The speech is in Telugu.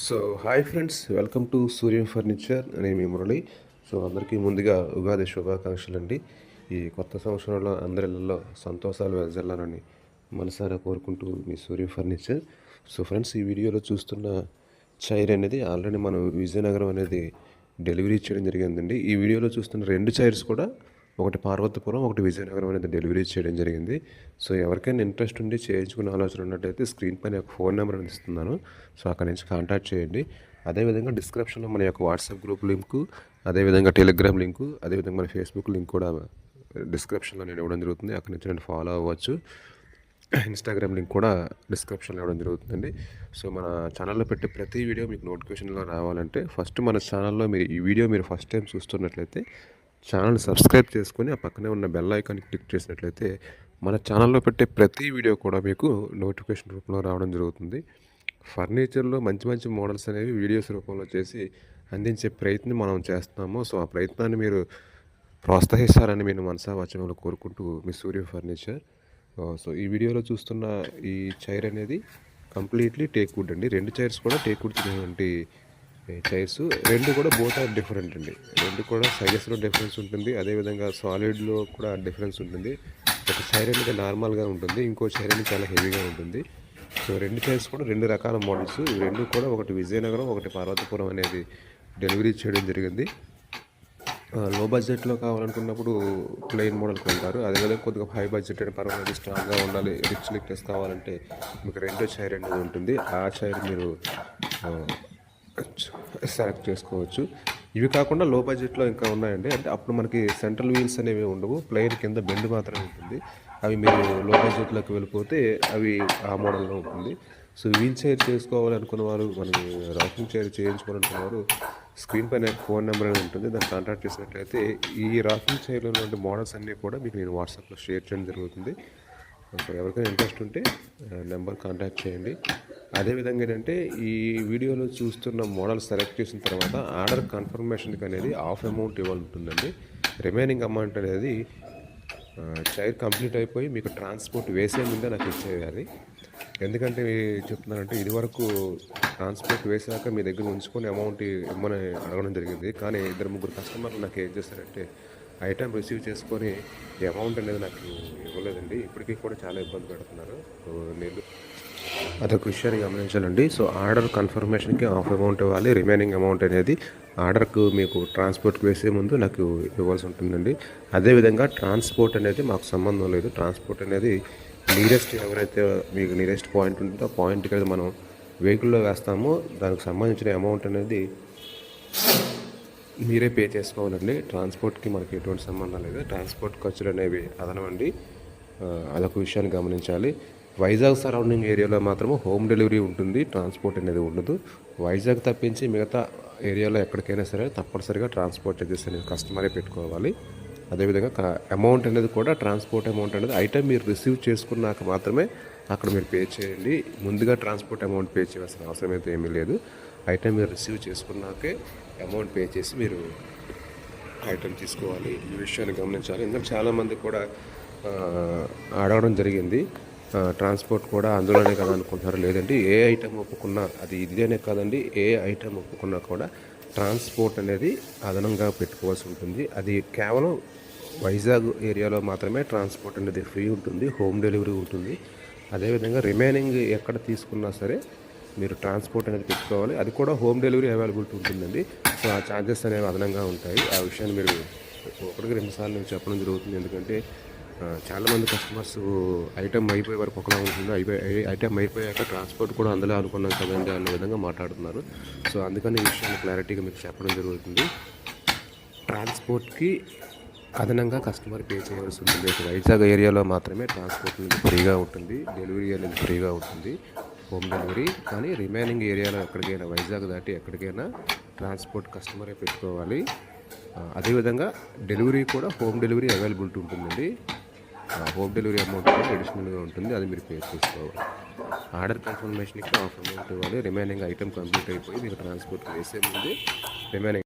So hi friends, welcome to Suryam furniture. నేను మీ మురళి. సో అందరికీ ముందుగా ఉగాది శుభాకాంక్షలు అండి. ఈ కొత్త సంవత్సరంలో అందరిలో సంతోషాలు వెదజల్లాలని మనసారా కోరుకుంటూ మీ సూర్యం ఫర్నిచర్. సో ఫ్రెండ్స్, ఈ వీడియోలో చూస్తున్న చైర్ అనేది ఆల్రెడీ మనం విజయనగరం అనేది డెలివరీ చేయడం జరిగిందండి. ఈ వీడియోలో చూస్తున్న రెండు చైర్స్ కూడా ఒకటి పార్వతీపురం, ఒకటి విజయనగరం అనేది డెలివరీ చేయడం జరిగింది. సో ఎవరికైనా ఇంట్రెస్ట్ ఉండి చేయించుకునే ఆలోచన ఉన్నట్టయితే స్క్రీన్ పైన ఒక ఫోన్ నెంబర్ ఇస్తున్నాను. సో అక్కడ నుంచి కాంటాక్ట్ చేయండి. అదేవిధంగా డిస్క్రిప్షన్లో మన యొక్క వాట్సాప్ గ్రూప్ లింకు, అదేవిధంగా టెలిగ్రామ్ లింకు, అదేవిధంగా మన ఫేస్బుక్ లింక్ కూడా డిస్క్రిప్షన్లో నేను ఇవ్వడం జరుగుతుంది. అక్కడ నుంచి నేను ఫాలో అవ్వచ్చు. ఇన్స్టాగ్రామ్ లింక్ కూడా డిస్క్రిప్షన్లో ఇవ్వడం జరుగుతుందండి. సో మన ఛానల్లో పెట్టే ప్రతి వీడియో మీకు నోటిఫికేషన్లో రావాలంటే ఫస్ట్ మన ఛానల్లో మీరు ఈ వీడియో ఫస్ట్ టైం చూస్తున్నట్లయితే ఛానల్ సబ్స్క్రైబ్ చేసుకొని ఆ పక్కనే ఉన్న బెల్ ఐకాన్ క్లిక్ చేసినట్లయితే మన ఛానల్లో పెట్టే ప్రతి వీడియో కూడా మీకు నోటిఫికేషన్ రూపంలో రావడం జరుగుతుంది. ఫర్నిచర్లో మంచి మంచి మోడల్స్ అనేవి వీడియోస్ రూపంలో చేసి అందించే ప్రయత్నం మనం చేస్తున్నాము. సో ఆ ప్రయత్నాన్ని మీరు ప్రోత్సహిస్తారని నేను మనసా వచనంలో కోరుకుంటూ మీ సూర్య ఫర్నిచర్. సో ఈ వీడియోలో చూస్తున్న ఈ చైర్ అనేది కంప్లీట్లీ టేక్ వుడ్ అండి. రెండు చైర్స్ కూడా టేక్ వుడ్ తినేటువంటి చైర్స్. రెండు కూడా బోత్ ఆర్ డిఫరెంట్ అండి. రెండు కూడా సైజెస్లో డిఫరెన్స్ ఉంటుంది, అదేవిధంగా సాలిడ్లో కూడా డిఫరెన్స్ ఉంటుంది. ఒక చైర్ అనేది నార్మల్గా ఉంటుంది, ఇంకో చైర్ అనేది చాలా హెవీగా ఉంటుంది. సో రెండు చైర్స్ కూడా రెండు రకాల మోడల్స్. ఇవి రెండు కూడా ఒకటి విజయనగరం, ఒకటి పార్వతీపురం అనేది డెలివరీ చేయడం జరిగింది. లో బడ్జెట్లో కావాలనుకున్నప్పుడు ప్లెయిన్ మోడల్ కొంటారు. అదేవిధంగా కొద్దిగా హై బడ్జెట్ అంటే పర్వాలేదు, స్ట్రాంగ్గా ఉండాలి, రిచ్ లిక్నెస్ కావాలంటే మీకు రెండో చైర్ అనేది ఉంటుంది. ఆ చైర్ మీరు సెలెక్ట్ చేసుకోవచ్చు. ఇవి కాకుండా లో బడ్జెట్లో ఇంకా ఉన్నాయండి. అంటే అప్పుడు మనకి సెంట్రల్ వీల్స్ అనేవి ఉండవు, ప్లెయిన్ కింద బెండ్ మాత్రమే ఉంటుంది. అవి మీరు లో బడ్జెట్లోకి వెళ్ళిపోతే అవి ఆ మోడల్లో ఉంటుంది. సో వీల్ చైర్ చేసుకోవాలనుకున్న వారు, మనకి రాకింగ్ చైర్ చేయించుకోవాలనుకున్న వారు స్క్రీన్ పైన ఫోన్ నెంబర్ అనేది ఉంటుంది, దాన్ని కాంటాక్ట్ చేసినట్లయితే ఈ రాకింగ్ చైర్లో ఉన్న మోడల్స్ అన్నీ కూడా మీకు నేను వాట్సాప్లో షేర్ చేయడం జరుగుతుంది. సో ఎవరికైనా ఇంట్రెస్ట్ ఉంటే నెంబర్ కాంటాక్ట్ చేయండి. అదేవిధంగా ఏంటంటే ఈ వీడియోలో చూస్తున్న మోడల్ సెలెక్ట్ చేసిన తర్వాత ఆర్డర్ కన్ఫర్మేషన్కి అనేది హాఫ్ అమౌంట్ ఇవ్వాలి ఉంటుందండి. రిమైనింగ్ అమౌంట్ అనేది చైర్ కంప్లీట్ అయిపోయి మీకు ట్రాన్స్పోర్ట్ వేసే ముందే నాకు ఇచ్చేయాలి. ఎందుకంటే చెప్తున్నానంటే ఇదివరకు ట్రాన్స్పోర్ట్ వేసాక మీ దగ్గర ఉంచుకొని అమౌంట్ ఇమ్మని అడగడం జరిగింది. కానీ ఇద్దరు ముగ్గురు కస్టమర్లు నాకు ఏం చేశారంటే ఐటమ్ రిసీవ్ చేసుకొని ఈ అమౌంట్ అనేది నాకు ఇవ్వలేదండి. ఇప్పటికీ కూడా చాలా ఇబ్బంది పెడుతున్నారు. నేను అదొక విషయాన్ని గమనించాలండి. సో ఆర్డర్ కన్ఫర్మేషన్కి హాఫ్ అమౌంట్ ఇవ్వాలి, రిమైనింగ్ అమౌంట్ అనేది ఆర్డర్కు మీకు ట్రాన్స్పోర్ట్కి వేసే ముందు నాకు ఇవ్వాల్సి ఉంటుందండి. అదేవిధంగా ట్రాన్స్పోర్ట్ అనేది మాకు సంబంధం లేదు. ట్రాన్స్పోర్ట్ అనేది నియరెస్ట్ ఎవరైతే మీకు నియరెస్ట్ పాయింట్ ఉంటుందో ఆ పాయింట్కి అయితే మనం వెహికల్లో వేస్తామో దానికి సంబంధించిన అమౌంట్ అనేది మీరే పే చేసుకోవాలండి. ట్రాన్స్పోర్ట్కి మనకి ఎటువంటి సంబంధం లేదు. ట్రాన్స్పోర్ట్ ఖర్చులు అనేవి అదనమండి. అదొక విషయాన్ని గమనించాలి. వైజాగ్ సరౌండింగ్ ఏరియాలో మాత్రమే హోమ్ డెలివరీ ఉంటుంది, ట్రాన్స్పోర్ట్ అనేది ఉండదు. వైజాగ్ తప్పించి మిగతా ఏరియాలో ఎక్కడికైనా సరే తప్పనిసరిగా ట్రాన్స్పోర్ట్ చార్జెస్ అనేది కస్టమరే పెట్టుకోవాలి. అదేవిధంగా అమౌంట్ అనేది కూడా ట్రాన్స్పోర్ట్ అమౌంట్ అనేది ఐటమ్ మీరు రిసీవ్ చేసుకున్నాక మాత్రమే అక్కడ మీరు పే చేయండి. ముందుగా ట్రాన్స్పోర్ట్ అమౌంట్ పే చేయాల్సిన అవసరం అయితే ఏమీ లేదు. ఐటమ్ మీరు రిసీవ్ చేసుకున్నాకే అమౌంట్ పే చేసి మీరు ఐటమ్ తీసుకోవాలి. ఈ విషయాన్ని గమనించాలి. ఎందుకంటే చాలామంది కూడా అడగడం జరిగింది, ట్రాన్స్పోర్ట్ కూడా అందులోనే కదా అనుకుంటున్నారు. లేదండి, ఏ ఐటమ్ ఒప్పుకున్నా, అది ఇదేనే కాదండి, ఏ ఐటమ్ ఒప్పుకున్నా కూడా ట్రాన్స్పోర్ట్ అనేది అదనంగా పెట్టుకోవాల్సి ఉంటుంది. అది కేవలం వైజాగ్ ఏరియాలో మాత్రమే ట్రాన్స్పోర్ట్ అనేది ఫ్రీ ఉంటుంది, హోమ్ డెలివరీ ఉంటుంది. అదేవిధంగా రిమైనింగ్ ఎక్కడ తీసుకున్నా సరే మీరు ట్రాన్స్పోర్ట్ అనేది పెట్టుకోవాలి. అది కూడా హోమ్ డెలివరీ అవైలబిలిటీ ఉంటుందండి. సో ఆ ఛార్జెస్ అనేవి అదనంగా ఉంటాయి. ఆ విషయాన్ని మీరు ఒకటికి రెండు సార్లు నేను చెప్పడం జరుగుతుంది. ఎందుకంటే చాలామంది కస్టమర్స్ ఐటమ్ అయిపోయే వరకు ఒకలా ఉంటుంది, ఐటమ్ అయిపోయాక ట్రాన్స్పోర్ట్ కూడా అందులో అనుకున్నాం కదండి అన్న విధంగా మాట్లాడుతున్నారు. సో అందుకని ఈ విషయాన్ని క్లారిటీగా మీకు చెప్పడం జరుగుతుంది. ట్రాన్స్పోర్ట్కి అదనంగా కస్టమర్ పే చేయవలసి ఉంటుంది. వైజాగ్ ఏరియాలో మాత్రమే ట్రాన్స్పోర్ట్ అనేది ఫ్రీగా ఉంటుంది, డెలివరీ అనేది ఫ్రీగా ఉంటుంది, హోమ్ డెలివరీ. కానీ రిమైనింగ్ ఏరియాలో ఎక్కడికైనా వైజాగ్ దాటి ఎక్కడికైనా ట్రాన్స్పోర్ట్ కస్టమరే పెట్టుకోవాలి. అదేవిధంగా డెలివరీ కూడా హోమ్ డెలివరీ అవైలబిలిటీ ఉంటుందండి. హోమ్ డెలివరీ అమౌంట్ కూడా అడిషనల్గా ఉంటుంది, అది మీరు పే చేసుకోవాలి. ఆర్డర్ కన్ఫర్మేషన్కి హాఫ్ అమౌంట్ ఇవ్వాలి. రిమైనింగ్ ఐటమ్ కంప్లీట్ అయిపోయి మీకు ట్రాన్స్పోర్ట్ వేసే ముందే రిమైనింగ్